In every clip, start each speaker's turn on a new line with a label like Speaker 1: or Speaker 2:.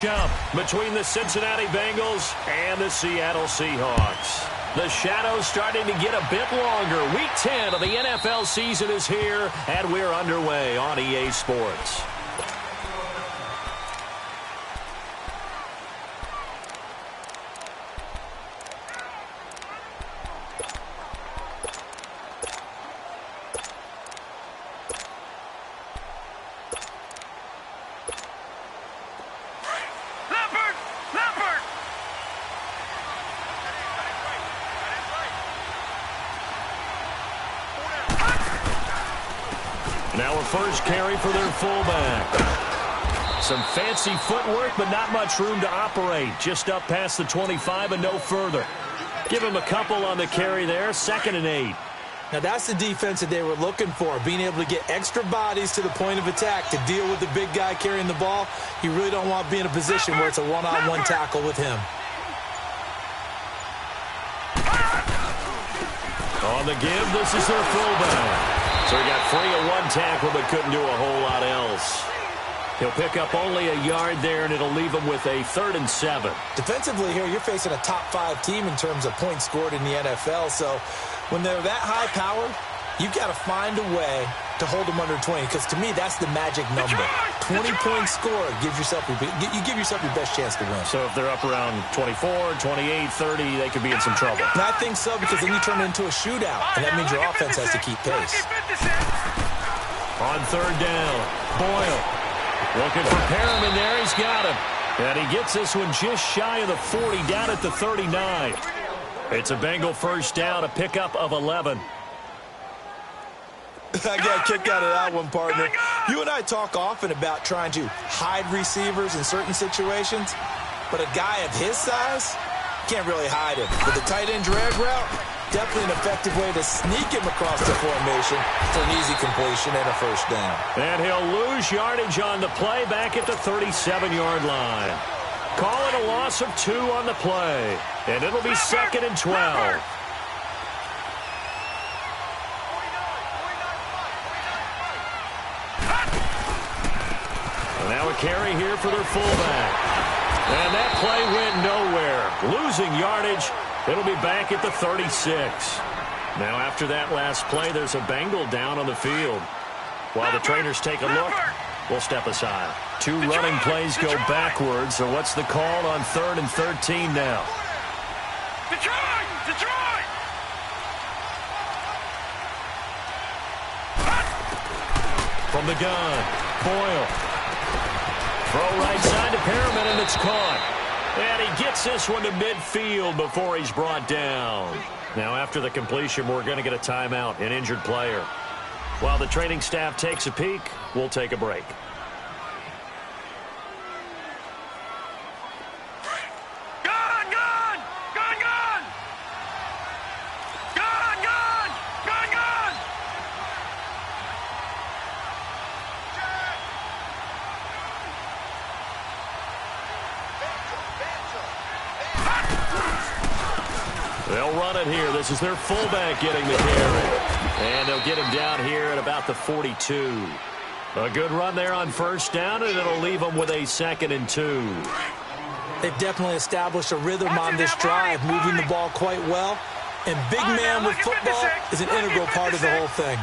Speaker 1: Jump between the Cincinnati Bengals and the Seattle Seahawks. The shadows starting to get a bit longer. Week 10 of the NFL season is here, and we're underway on EA Sports. Now a first carry for their fullback. Some fancy footwork, but not much room to operate. Just up past the 25 and no further. Give him a couple on the carry there. 2nd and 8.
Speaker 2: Now that's the defense that they were looking for, being able to get extra bodies to the point of attack to deal with the big guy carrying the ball. You really don't want to be in a position where it's a one-on-one tackle with him.
Speaker 1: On the give, this is their fullback. So he got free of one tackle but couldn't do a whole lot else. He'll pick up only a yard there, and it'll leave him with a 3rd and 7.
Speaker 2: Defensively here, you're facing a top-5 team in terms of points scored in the NFL. So when they're that high-powered, you've got to find a way to hold them under 20, because to me, that's the magic number. 20-point score gives yourself you give yourself your best chance to win.
Speaker 1: So if they're up around 24, 28, 30, they could be in some trouble.
Speaker 2: And I think so, because then you turn it into a shootout, and that means your offense has to keep pace.
Speaker 1: On 3rd down, Boyle looking for Perriman there. He's got him. And he gets this one just shy of the 40, down at the 39. It's a Bengal first down, a pickup of 11.
Speaker 2: I got a kick out of that one, partner. You and I talk often about trying to hide receivers in certain situations, but a guy of his size can't really hide him. With the tight end drag route, definitely an effective way to sneak him across the formation for an easy completion and a first down.
Speaker 1: And he'll lose yardage on the play back at the 37-yard line. Call it a loss of 2 on the play, and it'll be 2nd and 12. Now a carry here for their fullback. And that play went nowhere. Losing yardage. It'll be back at the 36. Now after that last play, there's a Bengal down on the field. While the trainers take a look, we'll step aside. 2 running plays go backwards. So what's the call on 3rd and 13 now? Detroit! From the gun, Boyle. Throw right side to Perriman, and it's caught. And he gets this one to midfield before he's brought down. Now, after the completion, we're going to get a timeout, an injured player. While the training staff takes a peek, we'll take a break. They'll run it here. This is their fullback getting the carry. And they'll get him down here at about the 42. A good run there on first down, and it'll leave them with a 2nd and 2.
Speaker 2: They've definitely established a rhythm on this drive, moving the ball quite well. And big man with football is an integral part of the whole thing.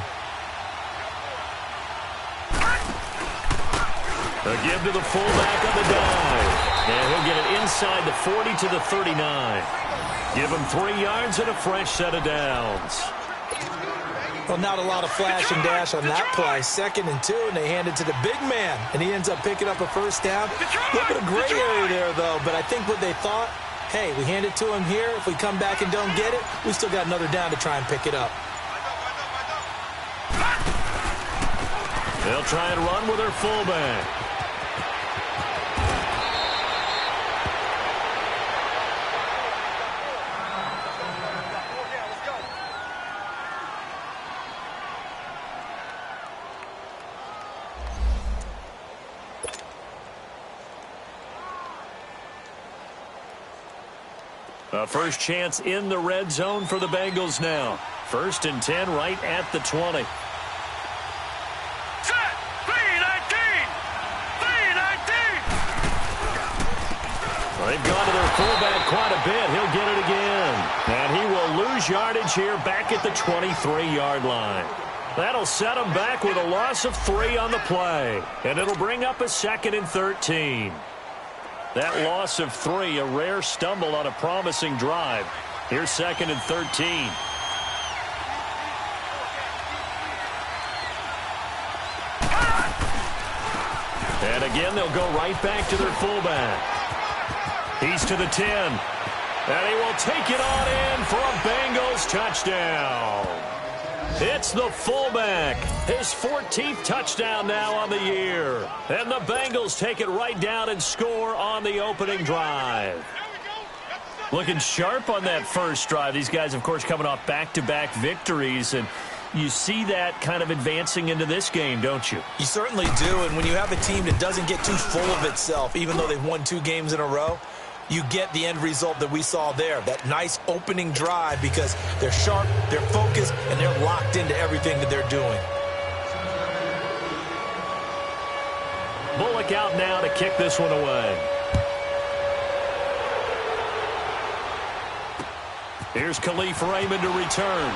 Speaker 1: A give to the fullback on the dive. And he'll get it inside the 40 to the 39. Give him 3 yards and a fresh set of downs.
Speaker 2: Well, not a lot of flash and dash on that play. 2nd and 2, and they hand it to the big man, and he ends up picking up a first down. A little bit of gray area there, though, but I think what they thought, hey, we hand it to him here. If we come back and don't get it, we still got another down to try and pick it up.
Speaker 1: They'll try and run with their fullback. A first chance in the red zone for the Bengals now. 1st and 10 right at the 20. They've gone to their fullback quite a bit. He'll get it again. And he will lose yardage here back at the 23-yard line. That'll set him back with a loss of 3 on the play. And it'll bring up a 2nd and 13. That loss of 3, a rare stumble on a promising drive. Here's 2nd and 13. And again, they'll go right back to their fullback. He's to the 10. And he will take it on in for a Bengals touchdown. It's the fullback. His 14th touchdown now on the year. And the Bengals take it right down and score on the opening drive. Looking sharp on that first drive. These guys, of course, coming off back-to-back victories. And you see that kind of advancing into this game, don't you?
Speaker 2: You certainly do. And when you have a team that doesn't get too full of itself, even though they've won 2 games in a row, you get the end result that we saw there, that nice opening drive, because they're sharp, they're focused, and they're locked into everything that they're doing.
Speaker 1: Bullock out now to kick this one away. Here's Khalif Raymond to return.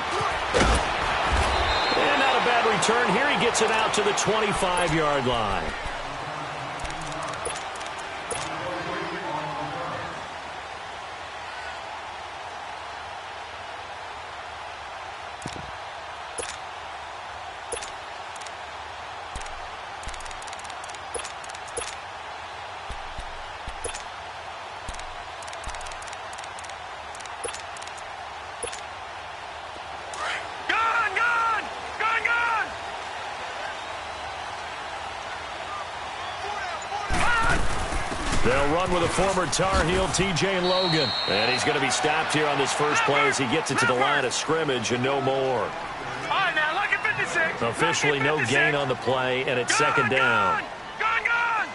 Speaker 1: And not a bad return here. He gets it out to the 25-yard line. They'll run with a former Tar Heel, T.J. Logan. And he's going to be stopped here on this first play as he gets it to the line of scrimmage and no more.
Speaker 3: All right, now, look at 56.
Speaker 1: Officially no gain on the play, and it's second down.
Speaker 3: Gone.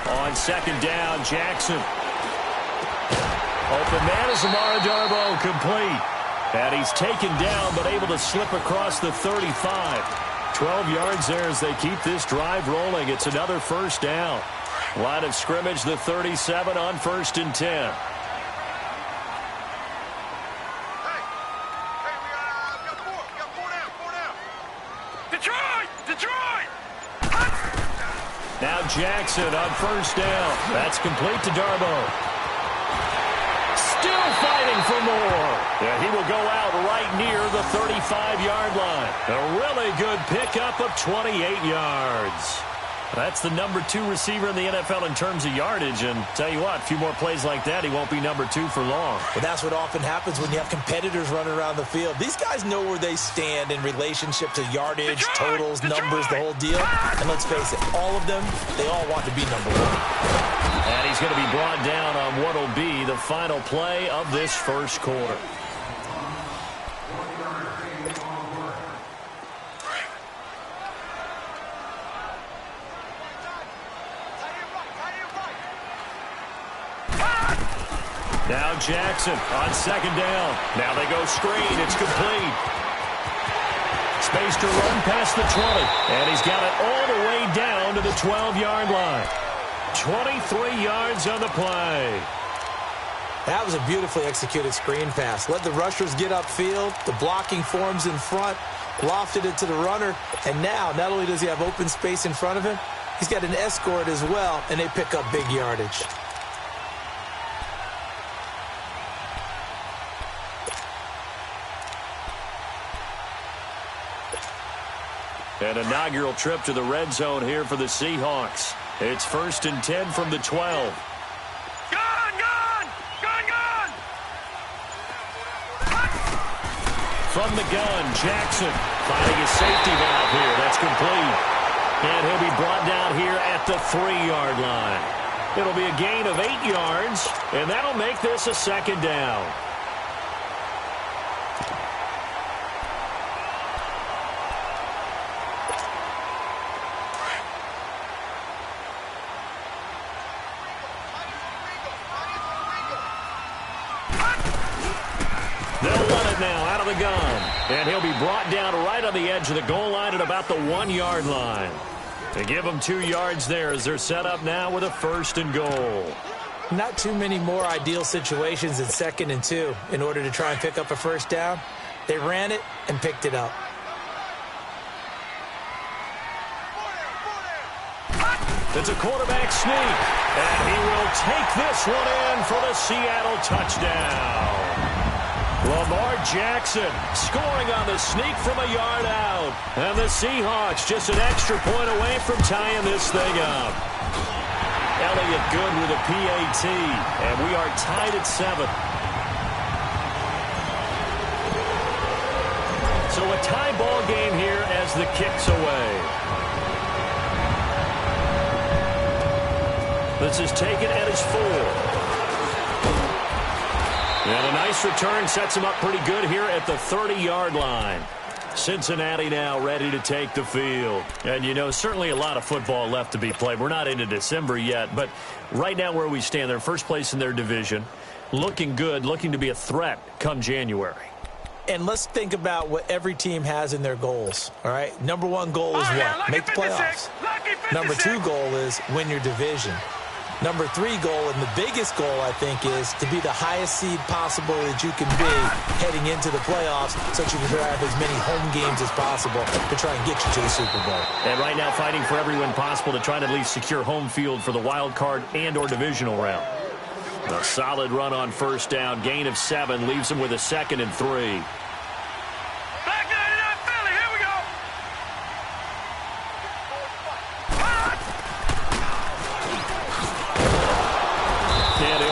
Speaker 1: On second down, Jackson. Open man is Amara Darboh, complete. And he's taken down but able to slip across the 35. 12 yards there as they keep this drive rolling. It's another first down. Line of scrimmage, the 37 on 1st and 10.
Speaker 3: Hey, we got four down. Detroit!
Speaker 1: Now Jackson on first down. That's complete to Darboh. Still fighting for more. Yeah, he will go out right near the 35-yard line. A really good pickup of 28 yards. That's the number 2 receiver in the NFL in terms of yardage. And tell you what, a few more plays like that, he won't be number 2 for long.
Speaker 2: But that's what often happens when you have competitors running around the field. These guys know where they stand in relationship to yardage, totals, numbers, the whole deal. And let's face it, all of them, they all want to be number 1.
Speaker 1: And he's going to be brought down on what will be the final play of this first quarter. Now Jackson on second down. Now they go screen. It's complete. Space to run past the 20. And he's got it all the way down to the 12-yard line. 23 yards on the play.
Speaker 2: That was a beautifully executed screen pass. Let the rushers get upfield. The blocking forms in front. Lofted it to the runner. And now, not only does he have open space in front of him, he's got an escort as well, and they pick up big yardage.
Speaker 1: An inaugural trip to the red zone here for the Seahawks. It's 1st and 10 from the 12.
Speaker 3: Gone!
Speaker 1: From the gun, Jackson finding a safety valve here. That's complete. And he'll be brought down here at the 3-yard line. It'll be a gain of 8 yards, and that'll make this a second down. Now out of the gun, and he'll be brought down right on the edge of the goal line at about the 1-yard line. They give him 2 yards there as they're set up now with a 1st and goal.
Speaker 2: Not too many more ideal situations in 2nd and 2 in order to try and pick up a first down. They ran it and picked it up.
Speaker 1: It's a quarterback sneak, and he will take this one in for the Seattle touchdown. Lamar Jackson scoring on the sneak from a yard out. And the Seahawks just an extra point away from tying this thing up. Elliott good with a PAT, and we are tied at 7. So a tie ball game here as the kick's away. This is taken at his 4. And a nice return sets him up pretty good here at the 30-yard line. Cincinnati now ready to take the field. And, you know, certainly a lot of football left to be played. We're not into December yet, but right now where we stand, they're first place in their division. Looking good, looking to be a threat come January.
Speaker 2: And let's think about what every team has in their goals, all right? Number 1 goal is what? Make the playoffs. Number 2 goal is win your division. Number 3 goal, and the biggest goal, I think, is to be the highest seed possible that you can be heading into the playoffs so that you can have as many home games as possible to try and get you to the Super Bowl.
Speaker 1: And right now fighting for every win possible to try and at least secure home field for the wild card and or divisional round. A solid run on first down, gain of 7, leaves him with a 2nd and 3.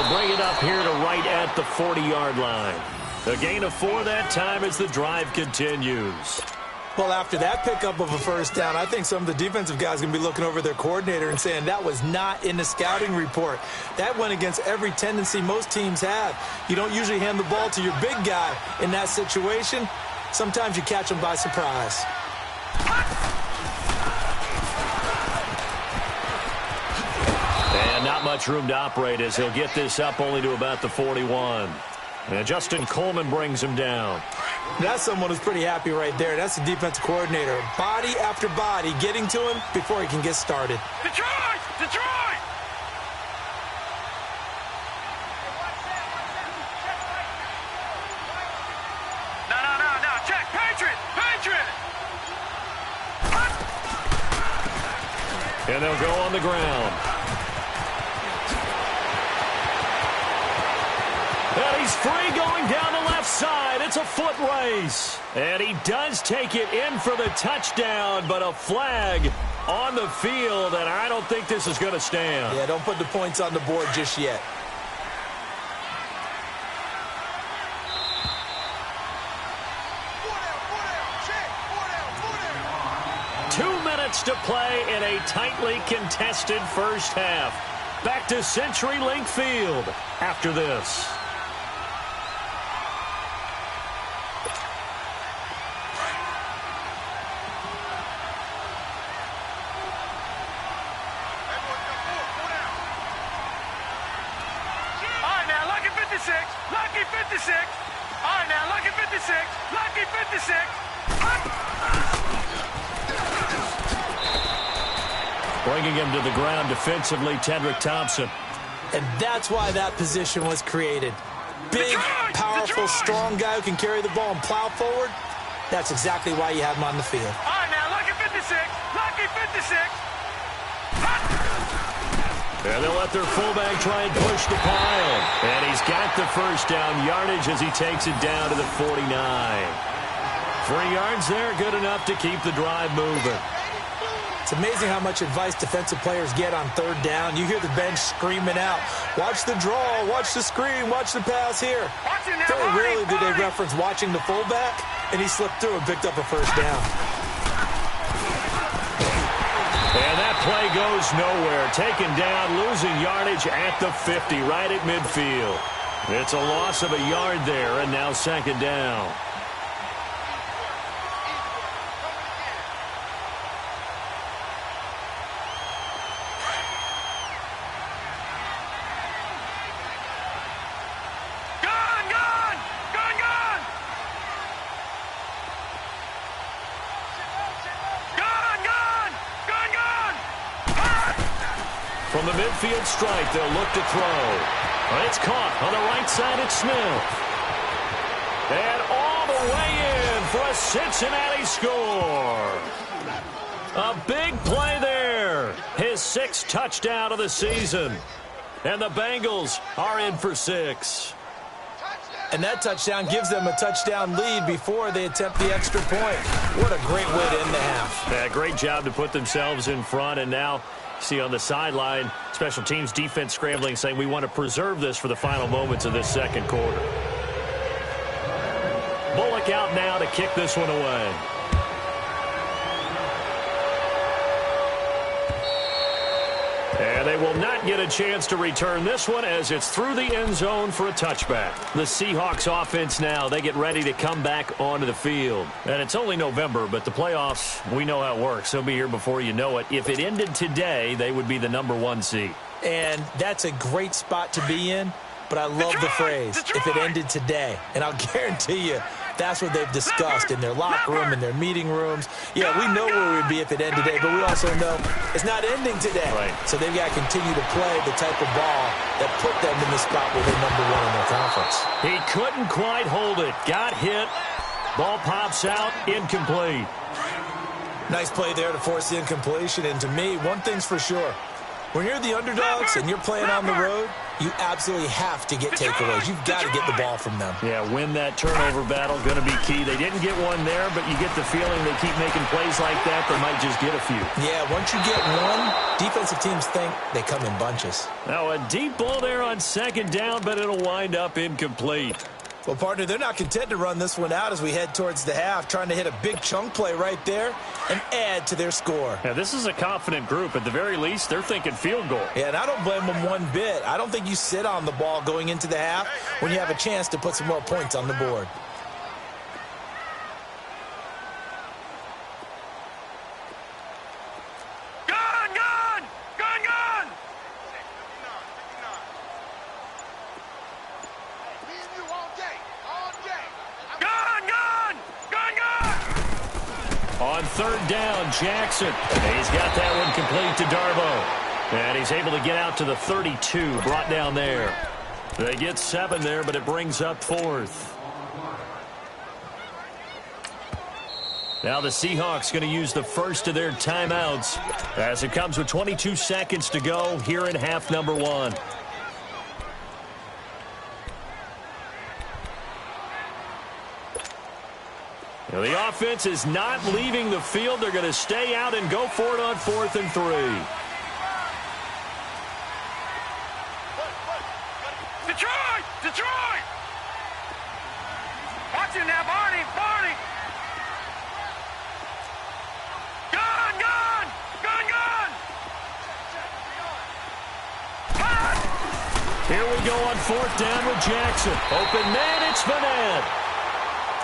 Speaker 1: Bring it up here to right at the 40-yard line. A gain of 4 that time as the drive continues.
Speaker 2: Well, after that pickup of a first down, I think some of the defensive guys are going to be looking over their coordinator and saying that was not in the scouting report. That went against every tendency most teams have. You don't usually hand the ball to your big guy in that situation. Sometimes you catch them by surprise.
Speaker 1: Not much room to operate as he'll get this up only to about the 41. And Justin Coleman brings him down.
Speaker 2: That's someone who's pretty happy right there. That's the defensive coordinator. Body after body getting to him before he can get started.
Speaker 3: Detroit! Detroit! No. Check. Patriot! Patriot!
Speaker 1: And they'll go on the ground. And he's free going down the left side. It's a foot race. And he does take it in for the touchdown, but a flag on the field, and I don't think this is going to stand.
Speaker 2: Yeah, don't put the points on the board just yet.
Speaker 1: To play in a tightly contested first half. Back to CenturyLink Field after this.
Speaker 3: All right, now, lucky 56. Lucky 56. All right, now, lucky 56. Lucky 56.
Speaker 1: Bringing him to the ground defensively, Tedrick Thompson.
Speaker 2: And that's why that position was created. Big, powerful, strong guy who can carry the ball and plow forward. That's exactly why you have him on the field.
Speaker 3: All right, now, lucky 56. Lucky 56.
Speaker 1: And they'll let their fullback try and push the pile. And he's got the first down yardage as he takes it down to the 49. 3 yards there, good enough to keep the drive moving.
Speaker 2: It's amazing how much advice defensive players get on 3rd down. You hear the bench screaming out, watch the draw, watch the screen, watch the pass here. Very rarely do they reference watching the fullback, and he slipped through and picked up a first down.
Speaker 1: And that play goes nowhere. Taken down, losing yardage at the 50, right at midfield. It's a loss of a yard there, and now 2nd down. the midfield stripe, they'll look to throw. It's caught on the right side. It's Smith. And all the way in for a Cincinnati score. A big play there. His 6th touchdown of the season. And the Bengals are in for 6.
Speaker 2: And that touchdown gives them a touchdown lead before they attempt the extra point. What a great way to end the half.
Speaker 1: Yeah, great job to put themselves in front. And now, see on the sideline, special teams defense scrambling, saying we want to preserve this for the final moments of this second quarter. Bullock out now to kick this one away. And they will not get a chance to return this one as it's through the end zone for a touchback. The Seahawks offense now, they get ready to come back onto the field. And it's only November, but the playoffs, we know how it works. They'll be here before you know it. If it ended today, they would be the #1 seed.
Speaker 2: And that's a great spot to be in, but I love the phrase, if it ended today. And I'll guarantee you, that's what they've discussed in their locker room, in their meeting rooms. Yeah, we know where we'd be if it ended today, but we also know it's not ending today.
Speaker 1: Right.
Speaker 2: So they've got to continue to play the type of ball that put them in the spot where they're #1 in their conference.
Speaker 1: He couldn't quite hold it. Got hit. Ball pops out. Incomplete.
Speaker 2: Nice play there to force the incompletion. And to me, one thing's for sure. When you're the underdogs and you're playing on the road, you absolutely have to get takeaways. You've got to get the ball from them.
Speaker 1: Yeah, win that turnover battle, going to be key. They didn't get one there, but you get the feeling they keep making plays like that, they might just get a few.
Speaker 2: Yeah, once you get one, defensive teams think they come in bunches.
Speaker 1: Now a deep ball there on 2nd down, but it'll wind up incomplete.
Speaker 2: Well, partner, they're not content to run this one out as we head towards the half, trying to hit a big chunk play right there and add to their score.
Speaker 1: Yeah, this is a confident group. At the very least, they're thinking field goal.
Speaker 2: Yeah, and I don't blame them one bit. I don't think you sit on the ball going into the half when you have a chance to put some more points on the board.
Speaker 1: On 3rd down, Jackson. He's got that one complete to Darbo. And he's able to get out to the 32, brought down there. They get 7 there, but it brings up 4th. Now the Seahawks going to use the first of their timeouts as it comes with 22 seconds to go here in half #1. Now the offense is not leaving the field. They're going to stay out and go for it on 4th and 3.
Speaker 3: Detroit! Detroit! Watch it now, Barney! Barney! Gun! Gun! Gun! Gun! Gun!
Speaker 1: Here we go on 4th down with Jackson. Open man, it's Madden.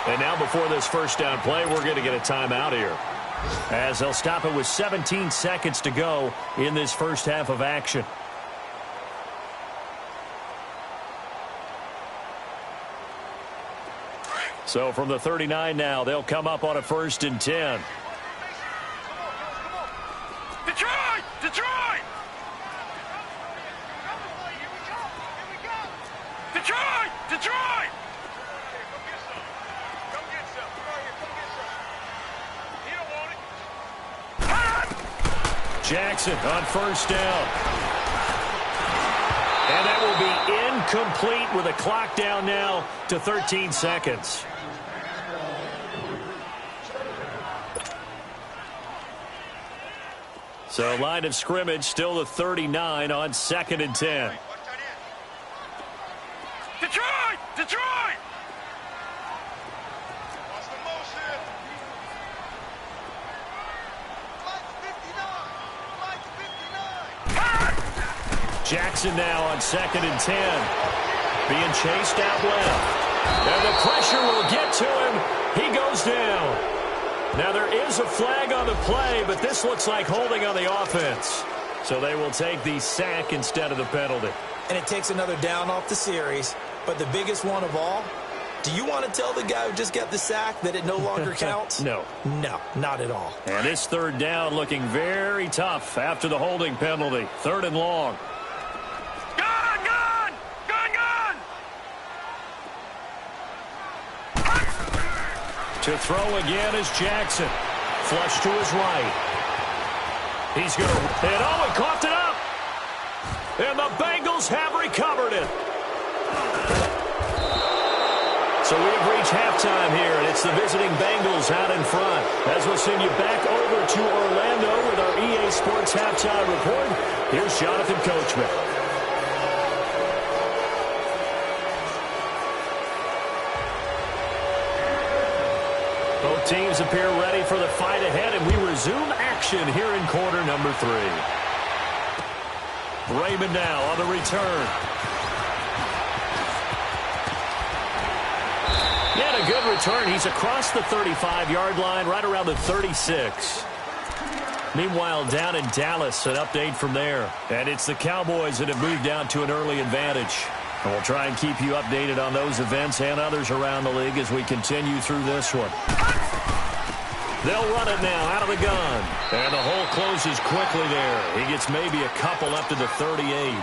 Speaker 1: And now before this first down play, we're going to get a timeout here, as they'll stop it with 17 seconds to go in this first half of action. So from the 39 now, they'll come up on a 1st and 10.
Speaker 3: Detroit! Detroit! Detroit! Detroit!
Speaker 1: Jackson on 1st down. And that will be incomplete with a clock down now to 13 seconds. So line of scrimmage still the 39 on 2nd and 10.
Speaker 3: Detroit! Detroit!
Speaker 1: Jackson now on 2nd and 10. Being chased out left. And the pressure will get to him. He goes down. Now there is a flag on the play, but this looks like holding on the offense. So they will take the sack instead of the penalty.
Speaker 2: And it takes another down off the series. But the biggest one of all, Do you want to tell the guy who just got the sack that it no longer counts?
Speaker 1: No.
Speaker 2: No, not at all.
Speaker 1: And this third down looking very tough after the holding penalty. 3rd and long.
Speaker 3: Gun, gun! Gun, gun!
Speaker 1: To throw again is Jackson. Flush to his right. He's going to hit. Oh, he coughed it up. And the Bengals have recovered it. So we have reached halftime here, and it's the visiting Bengals out in front. As we'll send you back over to Orlando with our EA Sports Halftime Report, here's Jonathan Coachman. Both teams appear ready for the fight ahead, and we resume action here in quarter number 3. Raymond now on the return. And a good return. He's across the 35-yard line, right around the 36. Meanwhile, down in Dallas, an update from there. And it's the Cowboys that have moved down to an early advantage. And we'll try and keep you updated on those events and others around the league as we continue through this one. They'll run it now out of the gun. And the hole closes quickly there. He gets maybe a couple up to the 38.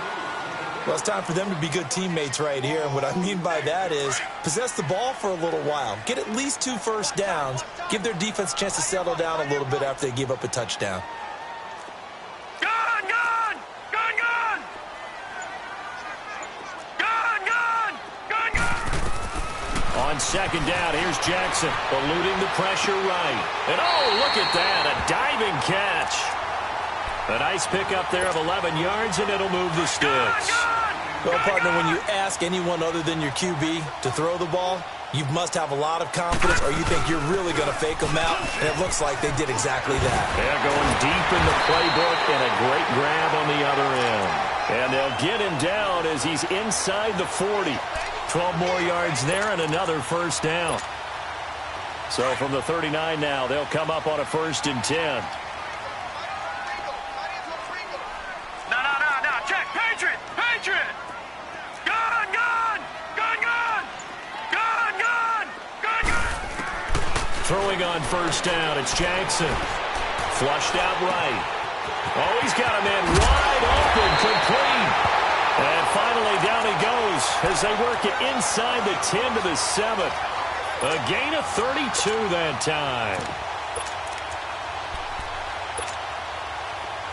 Speaker 2: Well, it's time for them to be good teammates right here. And what I mean by that is possess the ball for a little while. Get at least 2 first downs. Give their defense a chance to settle down a little bit after they give up a touchdown.
Speaker 3: Gun, gun! Gun, gun! Gun, gun! Gun, gun!
Speaker 1: On 2nd down, here's Jackson eluding the pressure right. And oh, look at that, a diving catch. A nice pickup there of 11 yards, and it'll move the sticks.
Speaker 2: Well, partner, when you ask anyone other than your QB to throw the ball, you must have a lot of confidence, or you think you're really going to fake them out, and it looks like they did exactly that.
Speaker 1: They're going deep in the playbook, and a great grab on the other end. And they'll get him down as he's inside the 40. 12 more yards there and another first down. So from the 39 now, they'll come up on a 1st and 10. Throwing on 1st down, it's Jackson. Flushed out right. Oh, he's got a man wide open, complete. And finally down he goes as they work it inside the 10 to the 7. A gain of 32 that time.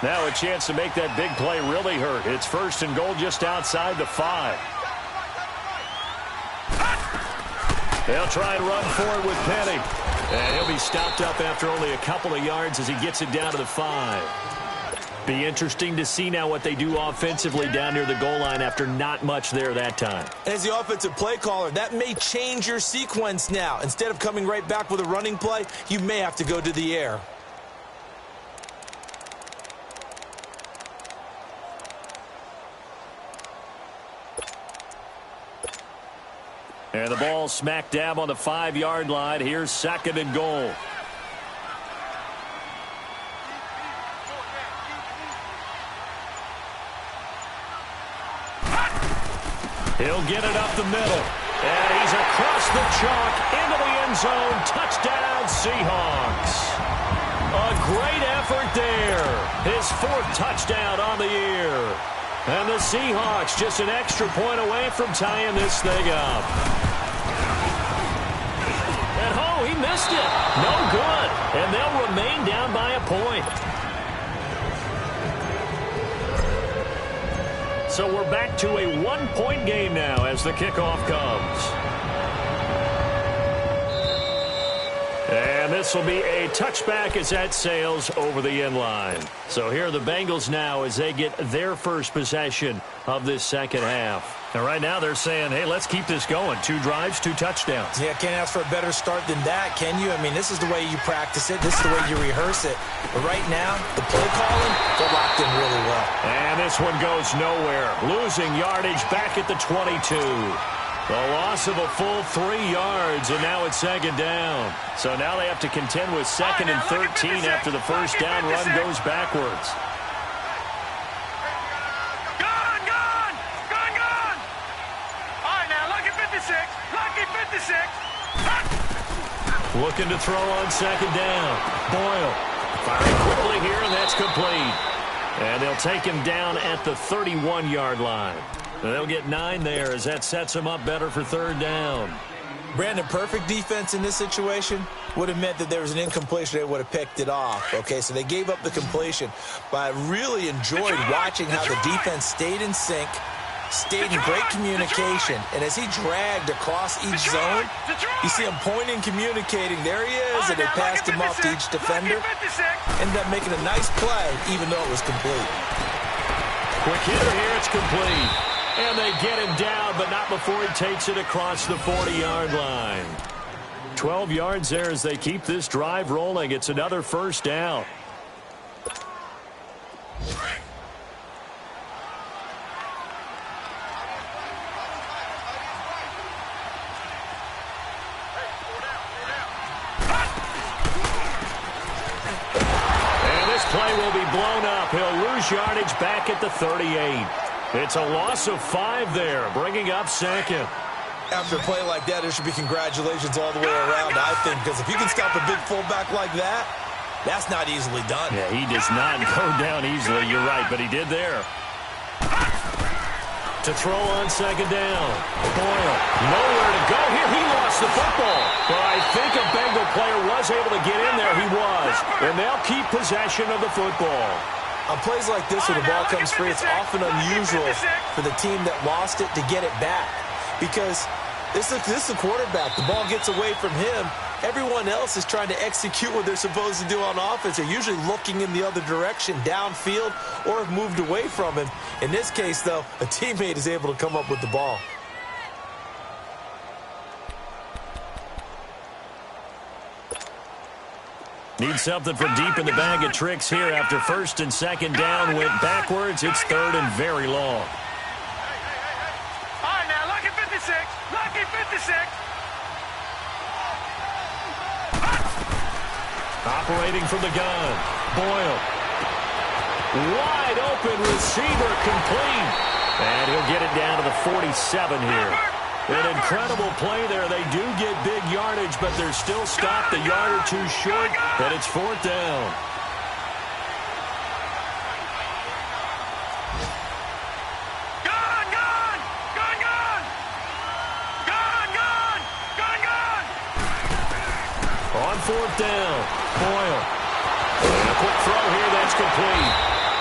Speaker 1: Now a chance to make that big play really hurt. It's 1st and goal just outside the 5. They'll try and run forward with Penny. And he'll be stopped up after only a couple of yards as he gets it down to the 5. Be interesting to see now what they do offensively down near the goal line after not much there that time.
Speaker 2: As the offensive play caller, that may change your sequence now. Instead of coming right back with a running play, you may have to go to the air.
Speaker 1: And the ball smack dab on the 5-yard line. Here's 2nd and goal. He'll get it up the middle. And he's across the chalk into the end zone. Touchdown, Seahawks. A great effort there. His 4th touchdown on the year. And the Seahawks just an extra point away from tying this thing up. And oh, he missed it. No good. And they'll remain down by a point. So we're back to a 1-point game now as the kickoff comes. And this will be a touchback as that sails over the end line. So here are the Bengals now as they get their first possession of this second half. And right now they're saying, hey, let's keep this going. 2 drives, 2 touchdowns.
Speaker 2: Yeah, can't ask for a better start than that, can you? I mean, this is the way you practice it. This is the way you rehearse it. But right now, the play calling, they're locked in really well.
Speaker 1: And this one goes nowhere. Losing yardage back at the 22. The loss of a full 3 yards, and now it's 2nd down. So now they have to contend with 2nd and 13 after the first down run goes backwards.
Speaker 3: Gun, gun! Gun, gun! All right, now, lucky 56. Lucky 56.
Speaker 1: Looking to throw on second down. Boyle firing quickly here, and that's complete. And they'll take him down at the 31-yard line. And they'll get 9 there as that sets them up better for third down.
Speaker 2: Brandon, perfect defense in this situation would have meant that there was an incompletion. They would have picked it off. Okay, so they gave up the completion. But I really enjoyed watching how the defense stayed in sync, stayed in great communication. And as he dragged across each zone, you see him pointing, communicating. There he is, and they passed him off to each defender. Ended up making a nice play, even though it was complete.
Speaker 1: Quick hitter here, it's complete. And they get him down, but not before he takes it across the 40-yard line. 12 yards there as they keep this drive rolling. It's another first down. And this play will be blown up. He'll lose yardage back at the 38. It's a loss of 5 there, bringing up second.
Speaker 2: After a play like that, there should be congratulations all the way around, I think, because if you can stop a big fullback like that, that's not easily done.
Speaker 1: Yeah, he does not go down easily, you're right, but he did there. To throw on second down. Boyle, nowhere to go here. He lost the football. Well, I think a Bengal player was able to get in there. He was. And they'll keep possession of the football.
Speaker 2: On plays like this where the ball comes free, it's often unusual for the team that lost it to get it back. Because this is the quarterback. The ball gets away from him. Everyone else is trying to execute what they're supposed to do on offense. They're usually looking in the other direction, downfield, or have moved away from him. In this case, though, a teammate is able to come up with the ball.
Speaker 1: Need something from deep in the bag of tricks here after first and second down went backwards. It's third and very long.
Speaker 3: All right, now, lucky 56. Lucky 56.
Speaker 1: Operating from the gun. Boyle. Wide open receiver complete. And he'll get it down to the 47 here. An incredible play there. They do get big yardage, but they're still stopped a yard or two short, and it's fourth down.
Speaker 3: Gun, gun! Gun, gun! Gun, gun! Gun, gun!
Speaker 1: On fourth down, Boyle. And a quick throw here, that's complete.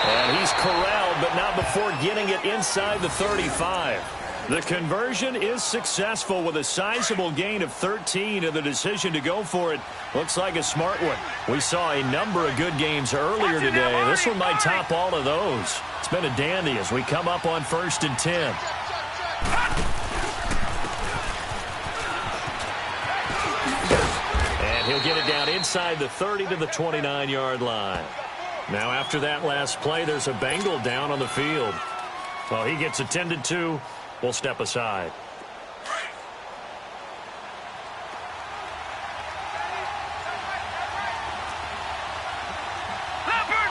Speaker 1: And he's corralled, but not before getting it inside the 35. The conversion is successful with a sizable gain of 13, and the decision to go for it looks like a smart one. We saw a number of good games earlier today. This one might top all of those. It's been a dandy as we come up on 1st and 10. And he'll get it down inside the 30 to the 29-yard line. Now after that last play, there's a Bengal down on the field. Well, he gets attended to. We'll step aside.
Speaker 3: Leopard!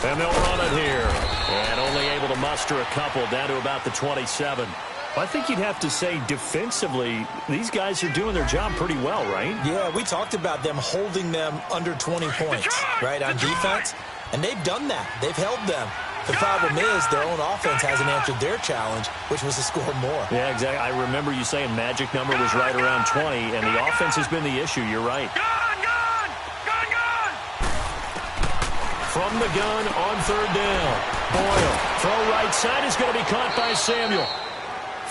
Speaker 1: And they'll run it here. And only able to muster a couple down to about the 27. I think you'd have to say defensively, these guys are doing their job pretty well, right?
Speaker 2: Yeah, we talked about them holding them under 20 points, right, on defense. And they've done that. They've held them. The problem is their own offense hasn't answered their challenge, which was to score more.
Speaker 1: Yeah, exactly. I remember you saying magic number was right around 20, and the offense has been the issue. You're right.
Speaker 3: Gun, gun! Gun, gun!
Speaker 1: From the gun on third down. Boyle. Throw right side is going to be caught by Samuel.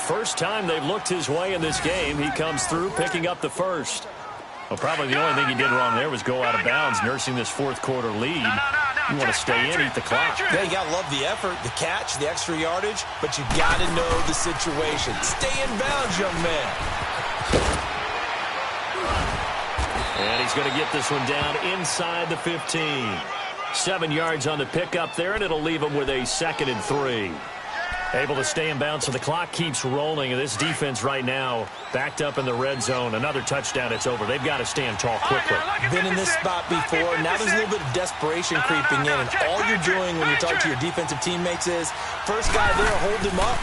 Speaker 1: First time they've looked his way in this game. He comes through picking up the first. Well, probably the only thing he did wrong there was go out of bounds, nursing this fourth quarter lead. You want to stay in, eat the clock.
Speaker 2: Yeah, you got to love the effort, the catch, the extra yardage, but you got to know the situation. Stay in bounds, young man.
Speaker 1: And he's going to get this one down inside the 15. 7 yards on the pickup there, and it'll leave him with a 2nd and 3. Able to stay in bounds, so the clock keeps rolling. And this defense right now backed up in the red zone. Another touchdown, it's over. They've got to stand tall quickly.
Speaker 2: Been in this spot before. Now there's a little bit of desperation creeping in. And all you're doing when you're talking to your defensive teammates is, first guy there, hold him up.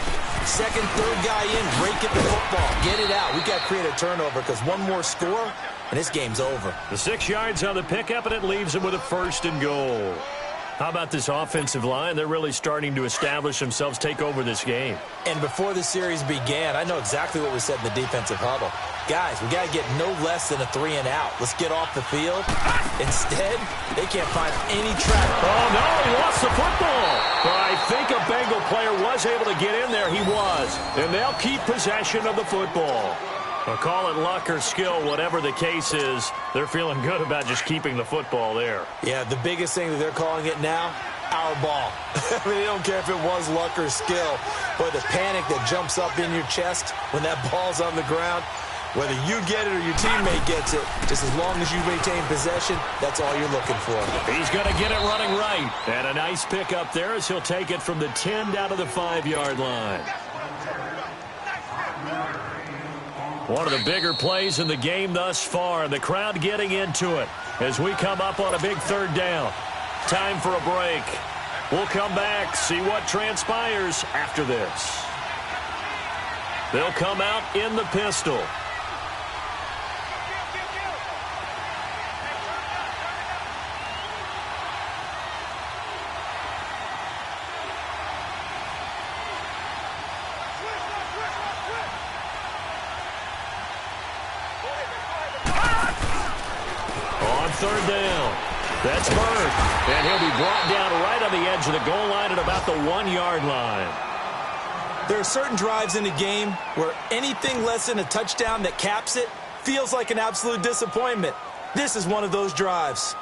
Speaker 2: Second, third guy in, break it the football. Get it out. We've got to create a turnover because one more score, and this game's over.
Speaker 1: The 6 yards on the pickup, and it leaves them with a 1st and goal. How about this offensive line? They're really starting to establish themselves, take over this game.
Speaker 2: And before the series began, I know exactly what we said in the defensive huddle. Guys, we got to get no less than a 3 and out. Let's get off the field. Instead, they can't find any track.
Speaker 1: Oh, no, he lost the football. But I think a Bengal player was able to get in there. He was. And they'll keep possession of the football. I'll call it luck or skill, whatever the case is. They're feeling good about just keeping the football there.
Speaker 2: Yeah, the biggest thing that they're calling it now, our ball. I mean, they don't care if it was luck or skill, but the panic that jumps up in your chest when that ball's on the ground, whether you get it or your teammate gets it, just as long as you maintain possession, that's all you're looking for.
Speaker 1: He's going to get it running right. And a nice pick up there as he'll take it from the 10 down to the 5-yard line. One of the bigger plays in the game thus far, and the crowd getting into it as we come up on a big 3rd down. Time for a break. We'll come back, see what transpires after this. They'll come out in the pistol. On 3rd down, that's Bird, and he'll be brought down right on the edge of the goal line at about the 1-yard line.
Speaker 2: There are certain drives in the game where anything less than a touchdown that caps it feels like an absolute disappointment. This is one of those drives.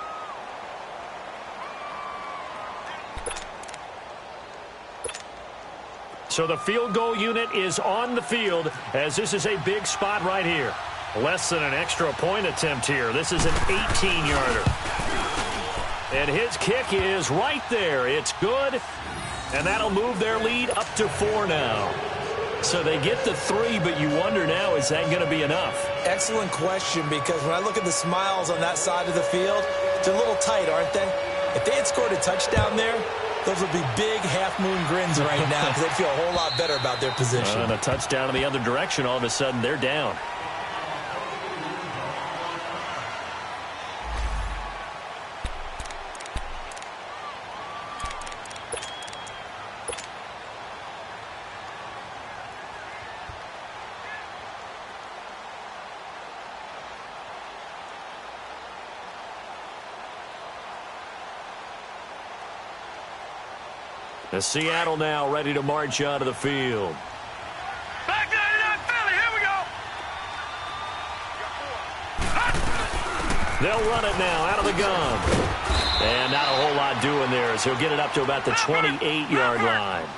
Speaker 1: So the field goal unit is on the field as this is a big spot right here. Less than an extra point attempt here. This is an 18-yarder. And his kick is right there. It's good. And that'll move their lead up to 4 now. So they get the 3, but you wonder now, is that going to be enough?
Speaker 2: Excellent question, because when I look at the smiles on that side of the field, they're a little tight, aren't they? If they had scored a touchdown there, those would be big half-moon grins right now because they'd feel a whole lot better about their position.
Speaker 1: And a touchdown in the other direction, all of a sudden they're down. As Seattle now ready to march out of the field.
Speaker 3: Back 99 Philly, here we go.
Speaker 1: They'll run it now out of the gun. And not a whole lot doing there as he'll get it up to about the 28-yard line.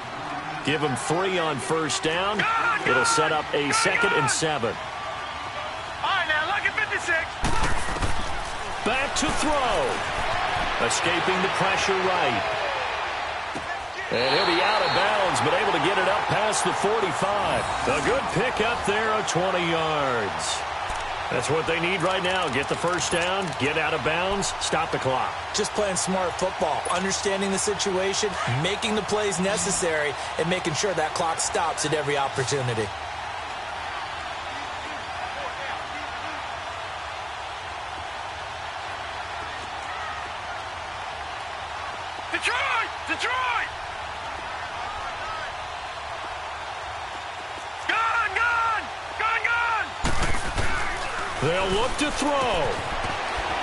Speaker 1: Give him 3 on 1st down. It'll set up a 2nd and 7.
Speaker 3: All right, now, lucky 56.
Speaker 1: Back to throw. Escaping the pressure right. And he'll be out of bounds, but able to get it up past the 45. A good pick up there of 20 yards. That's what they need right now. Get the 1st down, get out of bounds, stop the clock.
Speaker 2: Just playing smart football, understanding the situation, making the plays necessary, and making sure that clock stops at every opportunity.
Speaker 3: Detroit! Detroit! Gun! Gun! Gun! Gun!
Speaker 1: They'll look to throw.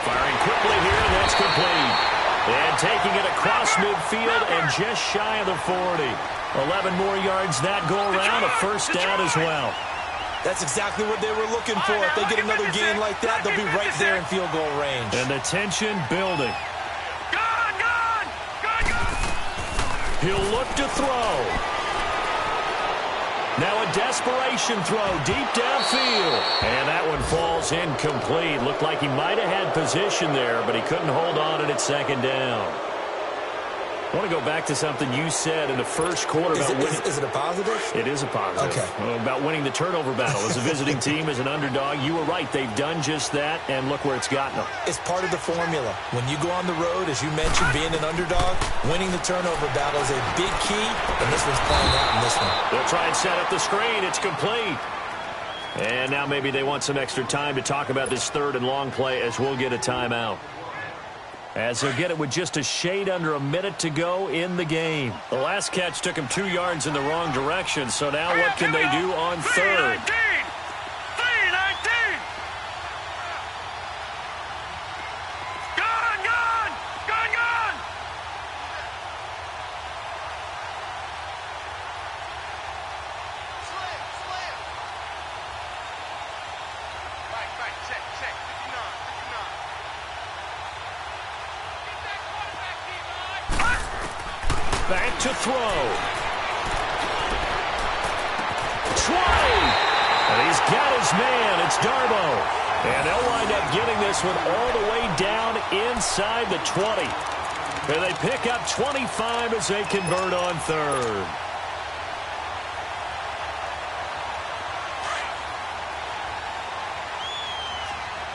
Speaker 1: Firing quickly here, and that's complete. And taking it across midfield and just shy of the 40. 11 more yards that go around, a 1st down as well.
Speaker 2: That's exactly what they were looking for. If they get another gain like that, they'll be right there in field goal range.
Speaker 1: And the tension building.
Speaker 3: Gun! Gun! Gun! Gun!
Speaker 1: He'll look to throw. Now a desperation throw deep downfield. And that one falls incomplete. Looked like he might have had position there, but he couldn't hold on at 2nd down. I want to go back to something you said in the first quarter about winning.
Speaker 2: Is it a positive?
Speaker 1: It is a positive.
Speaker 2: Okay.
Speaker 1: About winning the turnover battle. As a visiting team, as an underdog, you were right. They've done just that, and look where it's gotten them.
Speaker 2: It's part of the formula. When you go on the road, as you mentioned, being an underdog, winning the turnover battle is a big key, and this one's playing out in this one.
Speaker 1: They'll try and set up the screen. It's complete. And now maybe they want some extra time to talk about this third and long play as we'll get a timeout. As they'll get it with just a shade under a minute to go in the game. The last catch took him 2 yards in the wrong direction, so now what can they do on third?
Speaker 3: 319! Gone! Right, check, 59.
Speaker 1: Back to throw. 20! And he's got his man. It's Darbo. And they'll wind up getting this one all the way down inside the 20. And they pick up 25 as they convert on third.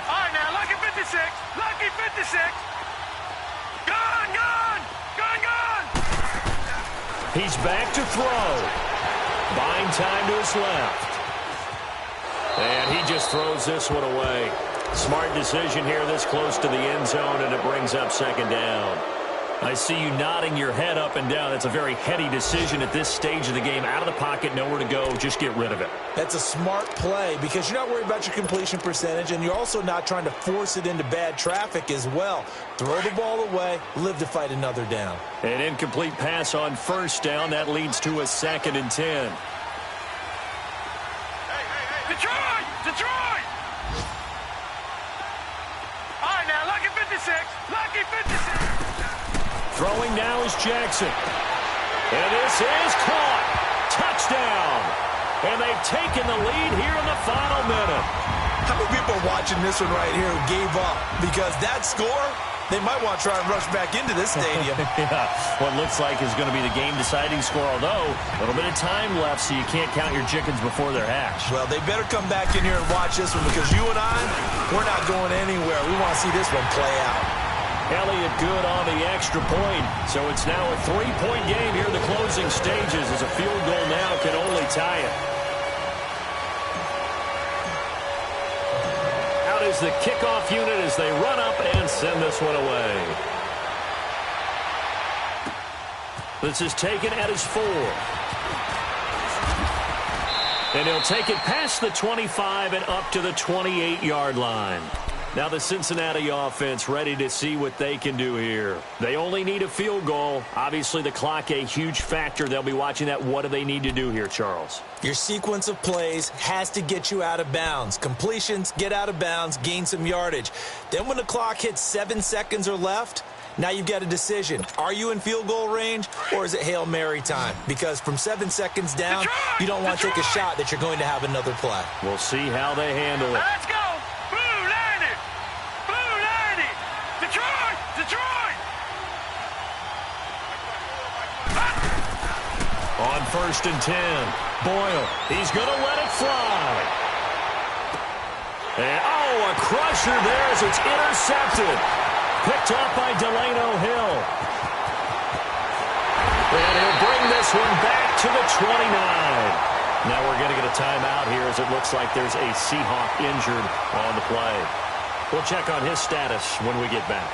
Speaker 3: All right, now, lucky 56. Lucky 56. Gone!
Speaker 1: He's back to throw. Buying time to his left. And he just throws this one away. Smart decision here this close to the end zone, and it brings up second down. I see you nodding your head up and down. It's a very heady decision at this stage of the game. Out of the pocket, nowhere to go. Just get rid of it.
Speaker 2: That's a smart play because you're not worried about your completion percentage, and you're also not trying to force it into bad traffic as well. Throw the ball away, live to fight another down.
Speaker 1: An incomplete pass on first down. That leads to a 2nd and 10.
Speaker 3: Detroit! All right, now, lucky 56. Lucky 56.
Speaker 1: Throwing now is Jackson. And this is caught. Touchdown. And they've taken the lead here in the final minute.
Speaker 2: How many people are watching this one right here who gave up? Because that score, they might want to try and rush back into this stadium.
Speaker 1: Yeah, what looks like is going to be the game-deciding score, although a little bit of time left, so you can't count your chickens before they're hatched.
Speaker 2: Well, they better come back in here and watch this one because you and I, we're not going anywhere. We want to see this one play out.
Speaker 1: Elliott good on the extra point. So it's now a 3-point game here in the closing stages as a field goal now can only tie it. Out is the kickoff unit as they run up and send this one away. This is taken at his 4. And he'll take it past the 25 and up to the 28-yard line. Now the Cincinnati offense ready to see what they can do here. They only need a field goal. Obviously, the clock a huge factor. They'll be watching that. What do they need to do here, Charles?
Speaker 2: Your sequence of plays has to get you out of bounds. Completions, get out of bounds, gain some yardage. Then when the clock hits 7 seconds or left, now you've got a decision. Are you in field goal range or is it Hail Mary time? Because from 7 seconds down, you don't want to take a shot that you're going to have another play.
Speaker 1: We'll see how they handle it.
Speaker 3: Let's go! Detroit!
Speaker 1: On 1st and 10, Boyle, he's going to let it fly. And, a crusher there as it's intercepted. Picked off by Delano Hill. And he'll bring this one back to the 29. Now we're going to get a timeout here as it looks like there's a Seahawk injured on the play. We'll check on his status when we get back.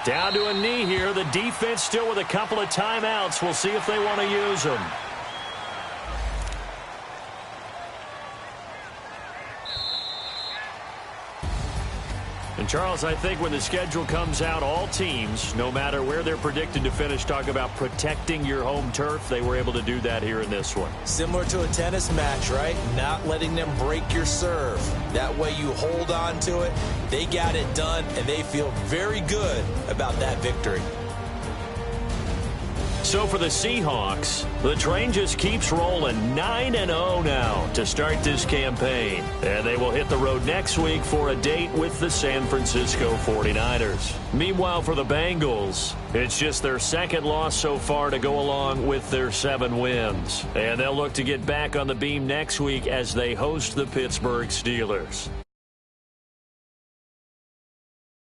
Speaker 1: Down to a knee here. The defense still with a couple of timeouts. We'll see if they want to use them. And, Charles, I think when the schedule comes out, all teams, no matter where they're predicted to finish, talk about protecting your home turf. They were able to do that here in this one.
Speaker 2: Similar to a tennis match, right? Not letting them break your serve. That way you hold on to it. They got it done, and they feel very good about that victory.
Speaker 1: So for the Seahawks, the train just keeps rolling 9-0 now to start this campaign. And they will hit the road next week for a date with the San Francisco 49ers. Meanwhile, for the Bengals, it's just their second loss so far to go along with their 7 wins. And they'll look to get back on the beam next week as they host the Pittsburgh Steelers.